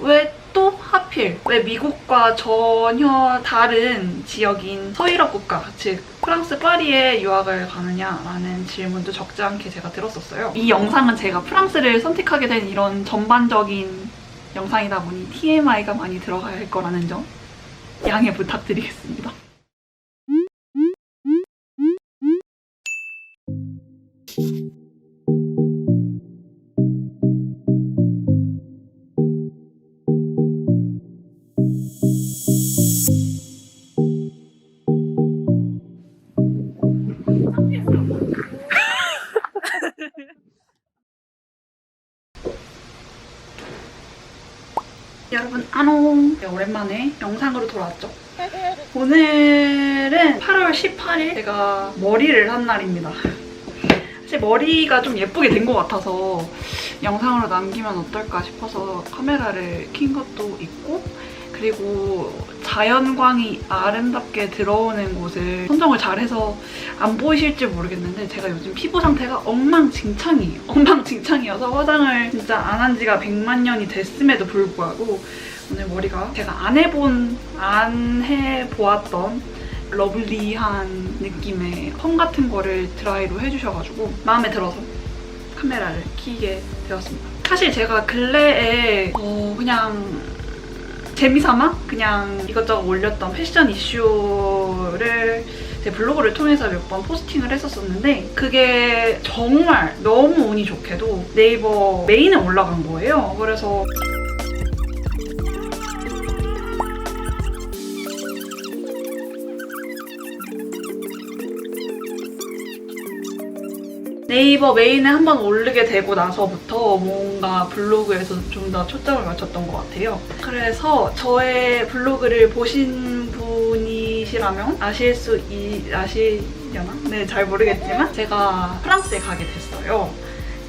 왜 또 하필 왜 미국과 전혀 다른 지역인 서유럽 국가, 즉 프랑스 파리에 유학을 가느냐라는 질문도 적지 않게 제가 들었었어요. 이 영상은 제가 프랑스를 선택하게 된 이런 전반적인 영상이다 보니 TMI가 많이 들어가야 할 거라는 점 양해 부탁드리겠습니다. 여러분 안녕! 오랜만에 영상으로 돌아왔죠? 오늘은 8월 18일 제가 머리를 한 날입니다. 사실 머리가 좀 예쁘게 된 것 같아서 영상으로 남기면 어떨까 싶어서 카메라를 킨 것도 있고, 그리고 자연광이 아름답게 들어오는 곳을 선정을 잘해서 안 보이실지 모르겠는데 제가 요즘 피부 상태가 엉망진창이에요. 엉망진창이어서 화장을 진짜 안 한 지가 100만 년이 됐음에도 불구하고 오늘 머리가 제가 안 해보았던 러블리한 느낌의 펌 같은 거를 드라이로 해주셔가지고 마음에 들어서 카메라를 켜게 되었습니다. 사실 제가 근래에 그냥 재미삼아 그냥 이것저것 올렸던 패션 이슈를 제 블로그를 통해서 몇 번 포스팅을 했었었는데 그게 정말 너무 운이 좋게도 네이버 메인에 올라간 거예요. 그래서 네이버 메인에 한번 오르게 되고 나서부터 뭔가 블로그에서 좀 더 초점을 맞췄던 것 같아요. 그래서 저의 블로그를 보신 분이시라면 아시려나? 네, 잘 모르겠지만 제가 프랑스에 가게 됐어요.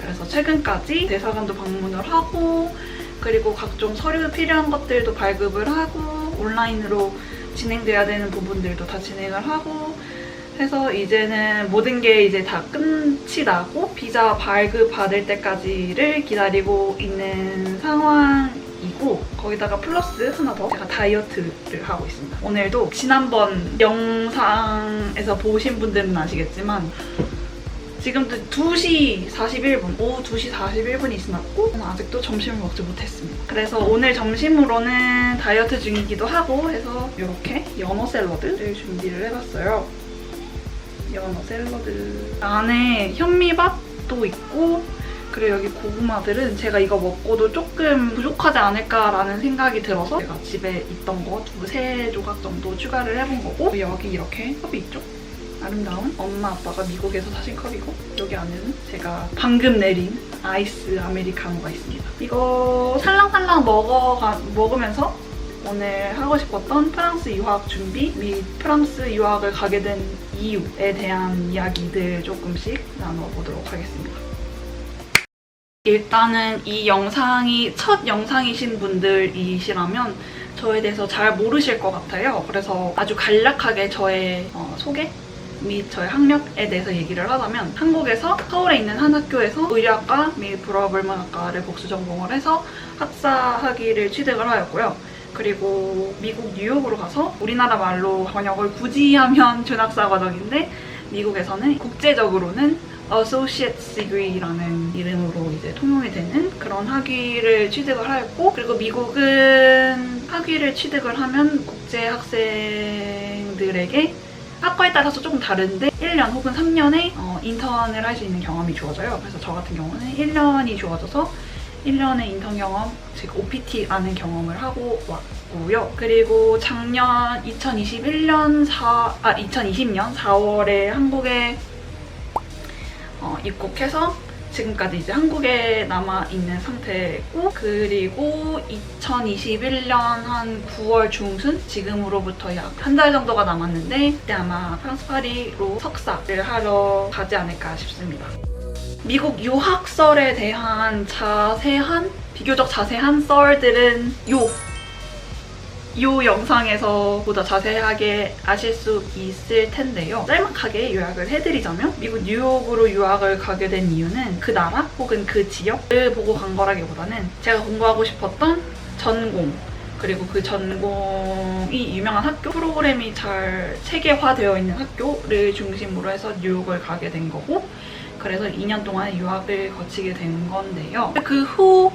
그래서 최근까지 대사관도 방문을 하고, 그리고 각종 서류 필요한 것들도 발급을 하고, 온라인으로 진행돼야 되는 부분들도 다 진행을 하고 해서 이제는 모든 게 이제 다 끝이 나고 비자 발급 받을 때까지를 기다리고 있는 상황이고, 거기다가 플러스 하나 더 제가 다이어트를 하고 있습니다. 오늘도 지난번 영상에서 보신 분들은 아시겠지만 지금도 2시 41분, 오후 2시 41분이 지났고 저는 아직도 점심을 먹지 못했습니다. 그래서 오늘 점심으로는 다이어트 중이기도 하고 해서 이렇게 연어 샐러드를 준비를 해봤어요. 연어 샐러드 안에 현미밥도 있고, 그리고 여기 고구마들은 제가 이거 먹고도 조금 부족하지 않을까라는 생각이 들어서 제가 집에 있던 거 2-3조각 정도 추가를 해본 거고, 여기 이렇게 컵이 있죠? 아름다운 엄마 아빠가 미국에서 사신 컵이고, 여기 안에는 제가 방금 내린 아이스 아메리카노가 있습니다. 이거 살랑살랑 먹으면서 오늘 하고 싶었던 프랑스 유학 준비 및 프랑스 유학을 가게 된 이유에 대한 이야기들 조금씩 나눠보도록 하겠습니다. 일단은 이 영상이 첫 영상이신 분들이시라면 저에 대해서 잘 모르실 것 같아요. 그래서 아주 간략하게 저의 소개 및 저의 학력에 대해서 얘기를 하자면, 한국에서 서울에 있는 한 학교에서 의료학과 및 불어불문학과를 복수 전공을 해서 학사 학위를 취득을 하였고요. 그리고 미국 뉴욕으로 가서 우리나라 말로 번역을 굳이 하면 준학사 과정인데, 미국에서는 국제적으로는 Associate Degree라는 이름으로 이제 통용이 되는 그런 학위를 취득을 하였고, 그리고 미국은 학위를 취득을 하면 국제 학생들에게 학과에 따라서 조금 다른데 1년 혹은 3년의 인턴을 할 수 있는 경험이 주어져요. 그래서 저 같은 경우는 1년이 주어져서 1년의 인턴 경험, 즉 OPT라는 경험을 하고 왔고요. 그리고 작년 2020년 4월에 한국에 입국해서 지금까지 이제 한국에 남아있는 상태고, 그리고 2021년 한 9월 중순, 지금으로부터 약 한 달 정도가 남았는데 그때 아마 프랑스 파리로 석사를 하러 가지 않을까 싶습니다. 미국 유학설에 대한 비교적 자세한 썰들은 이 영상에서 보다 자세하게 아실 수 있을 텐데요. 짤막하게 요약을 해드리자면, 미국 뉴욕으로 유학을 가게 된 이유는 그 나라 혹은 그 지역을 보고 간 거라기보다는 제가 공부하고 싶었던 전공, 그리고 그 전공이 유명한 학교, 프로그램이 잘 체계화되어 있는 학교를 중심으로 해서 뉴욕을 가게 된 거고, 그래서 2년 동안 유학을 거치게 된 건데요. 그 후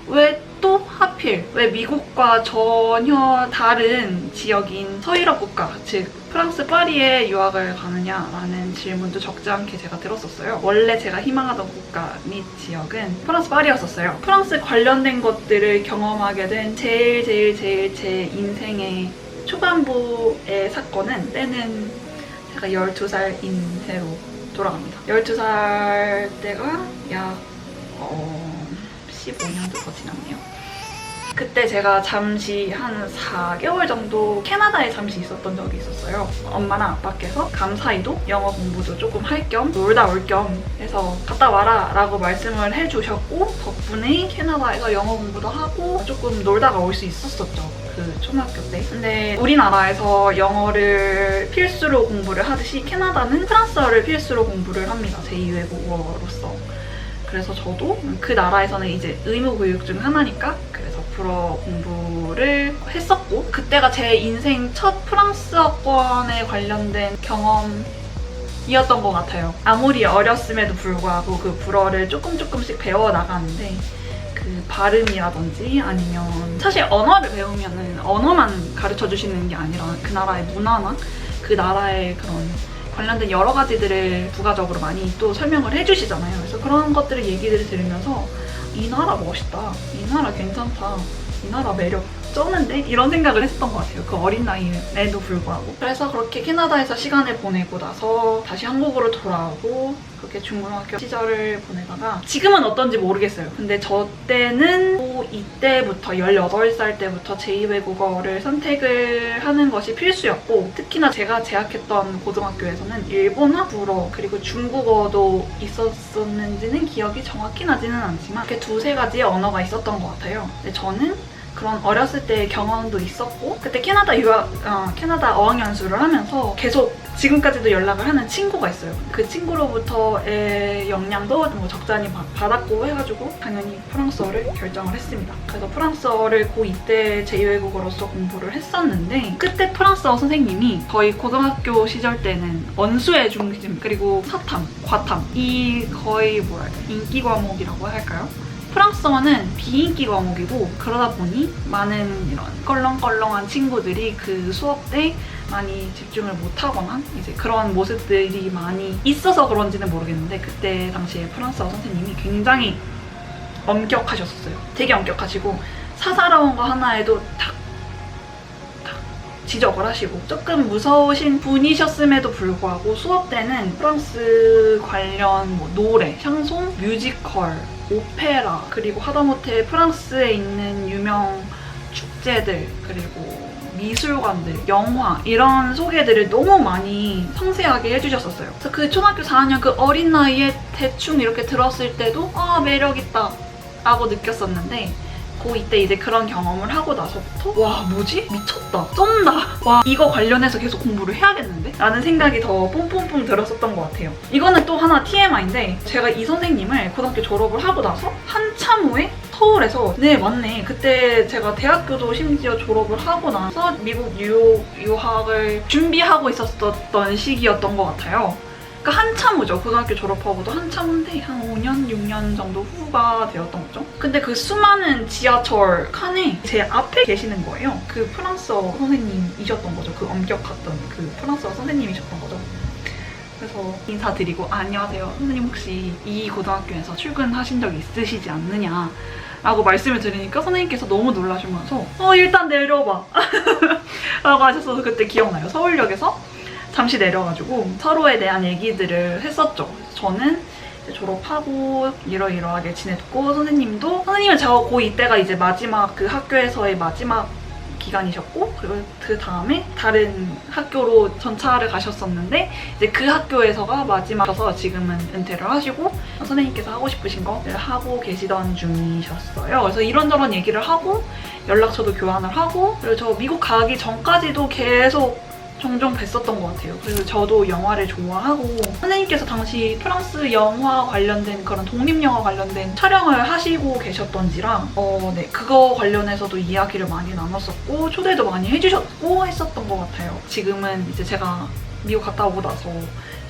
왜 또 하필 왜 미국과 전혀 다른 지역인 서유럽 국가, 즉 프랑스 파리에 유학을 가느냐라는 질문도 적지 않게 제가 들었었어요. 원래 제가 희망하던 국가 및 지역은 프랑스 파리였었어요. 프랑스 관련된 것들을 경험하게 된 제일 제 인생의 초반부의 사건은 때는 제가 12살인 해로 돌아갑니다. 12살 때가 약 15년도 더 지났네요. 그때 제가 잠시 한 4개월 정도 캐나다에 잠시 있었던 적이 있었어요. 엄마랑 아빠께서 감사히도 영어 공부도 조금 할 겸 놀다 올 겸 해서 갔다 와라 라고 말씀을 해주셨고, 덕분에 캐나다에서 영어 공부도 하고 조금 놀다가 올 수 있었었죠. 그 초등학교 때. 근데 우리나라에서 영어를 필수로 공부를 하듯이 캐나다는 프랑스어를 필수로 공부를 합니다. 제2외국어로서. 그래서 저도 그 나라에서는 이제 의무 교육 중 하나니까 그래서 불어 공부를 했었고, 그때가 제 인생 첫 프랑스어권에 관련된 경험이었던 것 같아요. 아무리 어렸음에도 불구하고 그 불어를 조금씩 배워나가는데 그 발음이라든지 아니면 사실 언어를 배우면은 언어만 가르쳐 주시는 게 아니라 그 나라의 문화나 그 나라의 그런 관련된 여러 가지들을 부가적으로 많이 또 설명을 해주시잖아요. 그래서 그런 것들을 얘기들을 들으면서 이 나라 멋있다, 이 나라 괜찮다, 이 나라 매력 쩌는데? 이런 생각을 했었던 것 같아요. 그 어린 나이에도 불구하고. 그래서 그렇게 캐나다에서 시간을 보내고 나서 다시 한국으로 돌아오고 그렇게 중고등학교 시절을 보내다가 지금은 어떤지 모르겠어요. 근데 저 때는 이때부터 18살 때부터 제2외국어를 선택을 하는 것이 필수였고, 특히나 제가 재학했던 고등학교에서는 일본어, 불어, 그리고 중국어도 있었었는지는 기억이 정확히 나지는 않지만 이렇게 2-3가지의 언어가 있었던 것 같아요. 근데 저는 그런 어렸을 때의 경험도 있었고, 그때 캐나다 어학연수를 하면서 계속 지금까지도 연락을 하는 친구가 있어요. 그 친구로부터의 영향도 뭐 적잖이 받았고 해가지고 당연히 프랑스어를 결정을 했습니다. 그래서 프랑스어를 고2 때 제2외국어로서 공부를 했었는데, 그때 프랑스어 선생님이 저희 고등학교 시절 때는 원수의 중심, 그리고 사탐, 과탐, 이 거의 인기 과목이라고 할까요? 프랑스어는 비인기 과목이고, 그러다 보니 많은 이런 껄렁껄렁한 친구들이 그 수업 때 많이 집중을 못하거나 이제 그런 모습들이 많이 있어서 그런지는 모르겠는데, 그때 당시에 프랑스어 선생님이 굉장히 엄격하셨었어요. 되게 엄격하시고 사사로운 거 하나에도 탁 지적을 하시고, 조금 무서우신 분이셨음에도 불구하고 수업 때는 프랑스 관련 노래, 샹송, 뮤지컬, 오페라, 그리고 하다못해 프랑스에 있는 유명 축제들, 그리고 미술관들, 영화, 이런 소개들을 너무 많이 상세하게 해주셨었어요. 그래서 그 초등학교 4학년 그 어린 나이에 대충 이렇게 들었을 때도 매력있다 라고 느꼈었는데, 고2 때 이제 그런 경험을 하고 나서부터 와, 뭐지? 미쳤다, 쩐다, 와, 이거 관련해서 계속 공부를 해야겠는데? 라는 생각이 더 뿜뿜뿜 들었었던 것 같아요. 이거는 또 하나 TMI인데, 제가 이 선생님을 고등학교 졸업을 하고 나서 한참 후에 서울에서, 네 맞네, 그때 제가 대학교도 심지어 졸업을 하고 나서 미국 뉴욕 유학을 준비하고 있었던 시기였던 것 같아요. 그러니까 한참 후죠. 고등학교 졸업하고도 한참 후인데 한 5년, 6년 정도 후가 되었던 거죠. 근데 그 수많은 지하철 칸에 제 앞에 계시는 거예요. 그 프랑스어 선생님이셨던 거죠. 그 엄격했던 그 프랑스어 선생님이셨던 거죠. 그래서 인사드리고, 안녕하세요, 선생님 혹시 이 고등학교에서 출근하신 적 있으시지 않느냐 라고 말씀을 드리니까 선생님께서 너무 놀라시면서 일단 내려봐 라고 하셨어서 그때 기억나요. 서울역에서 잠시 내려가지고 서로에 대한 얘기들을 했었죠. 저는 졸업하고 이러이러하게 지냈고, 선생님은 제가 고2 때가 이제 마지막, 그 학교에서의 마지막 기간이셨고, 그리고 그 다음에 다른 학교로 전차를 가셨었는데 이제 그 학교에서가 마지막이어서 지금은 은퇴를 하시고 선생님께서 하고 싶으신 거를 하고 계시던 중이셨어요. 그래서 이런저런 얘기를 하고 연락처도 교환을 하고, 그리고 저 미국 가기 전까지도 계속 종종 뵀었던 것 같아요. 그리고 저도 영화를 좋아하고 선생님께서 당시 프랑스 영화 관련된 그런 독립영화 관련된 촬영을 하시고 계셨던지라 네, 그거 관련해서도 이야기를 많이 나눴었고 초대도 많이 해주셨고 했었던 것 같아요. 지금은 이제 제가 미국 갔다 오고 나서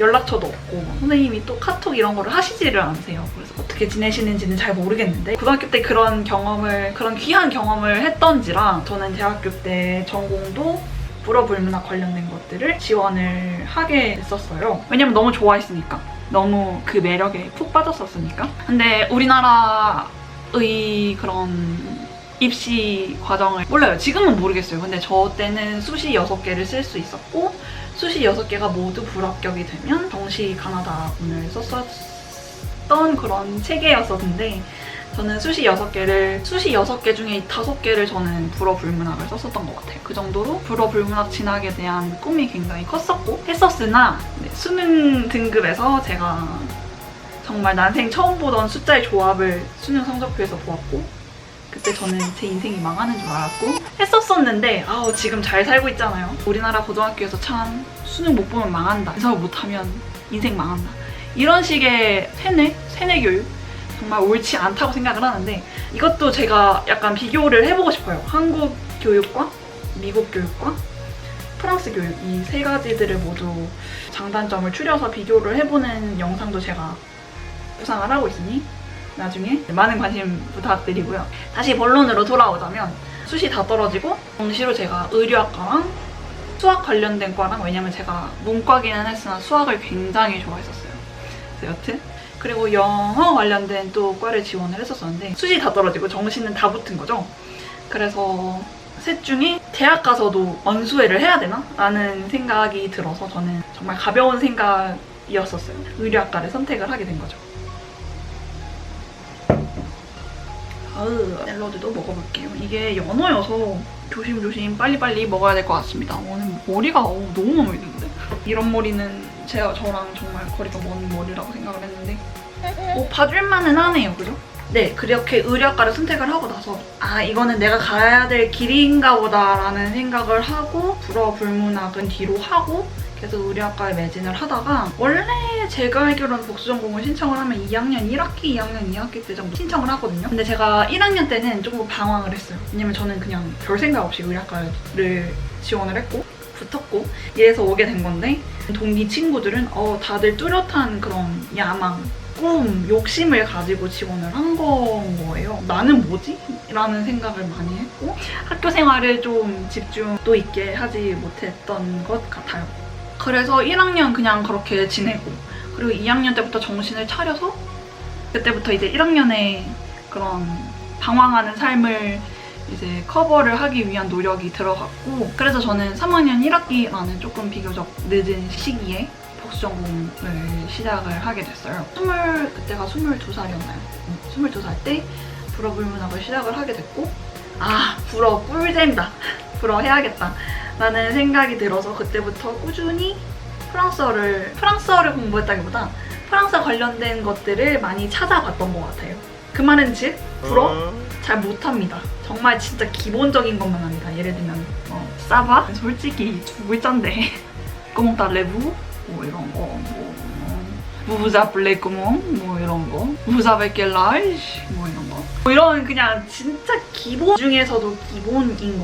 연락처도 없고 선생님이 또 카톡 이런 거를 하시지를 않으세요. 그래서 어떻게 지내시는지는 잘 모르겠는데 고등학교 때 그런 귀한 경험을 했던지라 저는 대학교 때 전공도 불어불문학 관련된 것들을 지원을 하게 됐었어요. 왜냐면 너무 좋아했으니까. 너무 그 매력에 푹 빠졌었으니까. 근데 우리나라의 그런 입시 과정을 몰라요. 지금은 모르겠어요. 근데 저 때는 수시 6개를 쓸 수 있었고 수시 6개가 모두 불합격이 되면 정시 가나다문을 썼었던 그런 체계였었는데 저는 수시 6개 중에 5개를 저는 불어불문학을 썼었던 것 같아요. 그 정도로 불어불문학 진학에 대한 꿈이 굉장히 컸었고 했었으나 네, 수능 등급에서 제가 정말 난생 처음 보던 숫자의 조합을 수능 성적표에서 보았고 그때 저는 제 인생이 망하는 줄 알았고 했었었는데 지금 잘 살고 있잖아요. 우리나라 고등학교에서 참 수능 못 보면 망한다. 그래서 못하면 인생 망한다. 이런 식의 세뇌 교육 정말 옳지 않다고 생각을 하는데 이것도 제가 약간 비교를 해보고 싶어요. 한국 교육과 미국 교육과 프랑스 교육 이 세 가지들을 모두 장단점을 추려서 비교를 해보는 영상도 제가 구상을 하고 있으니 나중에 많은 관심 부탁드리고요. 다시 본론으로 돌아오자면 수시 다 떨어지고 정시로 제가 의류학과랑 수학 관련된 과랑 왜냐면 제가 문과기는 했으나 수학을 굉장히 좋아했었어요. 그래서 여튼 그리고 영어 관련된 또 과를 지원을 했었었는데 수시 다 떨어지고 정시는 다 붙은 거죠. 그래서 셋 중에 대학 가서도 원수회를 해야 되나? 라는 생각이 들어서 저는 정말 가벼운 생각이었었어요. 의류학과를 선택을 하게 된 거죠. 샐러드도 먹어볼게요. 이게 연어여서 조심조심 빨리빨리 먹어야 될 것 같습니다. 오늘 머리가 너무 마음에 드는데? 이런 머리는 저랑 정말 거리가 먼 머리라고 생각을 했는데 봐줄만은 하네요. 그죠? 네, 그렇게 의류학과를 선택을 하고 나서 이거는 내가 가야 될 길인가 보다라는 생각을 하고 불어불문학은 뒤로 하고 계속 의류학과에 매진을 하다가 원래 제가 알기로는 복수전공을 신청을 하면 2학년 1학기, 2학년 2학기 때 정도 신청을 하거든요. 근데 제가 1학년 때는 조금 방황을 했어요. 왜냐면 저는 그냥 별 생각 없이 의류학과를 지원을 했고 붙었고 이래서 오게 된 건데 동기 친구들은 다들 뚜렷한 그런 야망, 꿈, 욕심을 가지고 지원을 한 거예요. 나는 뭐지? 라는 생각을 많이 했고 학교 생활을 좀 집중도 있게 하지 못했던 것 같아요. 그래서 1학년 그냥 그렇게 지내고 그리고 2학년 때부터 정신을 차려서 그때부터 이제 1학년에 그런 방황하는 삶을 이제 커버를 하기 위한 노력이 들어갔고 그래서 저는 3학년 1학기라는 조금 비교적 늦은 시기에 복수전공을 시작을 하게 됐어요. 그때가 22살이었나요? 22살 때 불어불문학을 시작을 하게 됐고 불어 꿀잼이다. 불어 해야겠다. 라는 생각이 들어서 그때부터 꾸준히 프랑스어를 공부했다기보다 프랑스어 관련된 것들을 많이 찾아봤던 것 같아요. 그 말은 즉 불어 잘 못합니다. 정말 진짜 기본적인 것만 합니다. 예를 들면 사바? 솔직히 두 글자인데 comment parlez-vous? 뭐 이런 거 vous appelez comment? 뭐 이런 거 vous avez quel âge? 뭐 이런 거 이런 그냥 진짜 기본 중에서도 기본인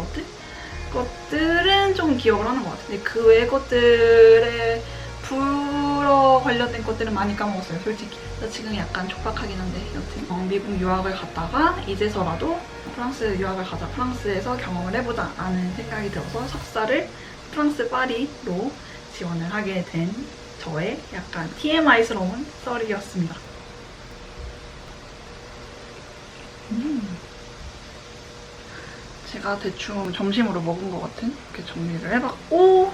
것들은 좀 기억을 하는 것 같은데 그 외의 것들에 불어 관련된 것들은 많이 까먹었어요. 솔직히 지금 약간 촉박하긴 한데 여튼 미국 유학을 갔다가 이제서라도 프랑스 유학을 가자, 프랑스에서 경험을 해보자 라는 생각이 들어서 석사를 프랑스 파리로 지원을 하게 된 저의 약간 TMI스러운 썰이었습니다. 제가 대충 점심으로 먹은 것 같은 이렇게 정리를 해봤고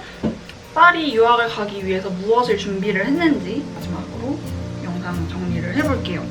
파리 유학을 가기 위해서 무엇을 준비를 했는지 마지막으로 영상 정리를 해볼게요.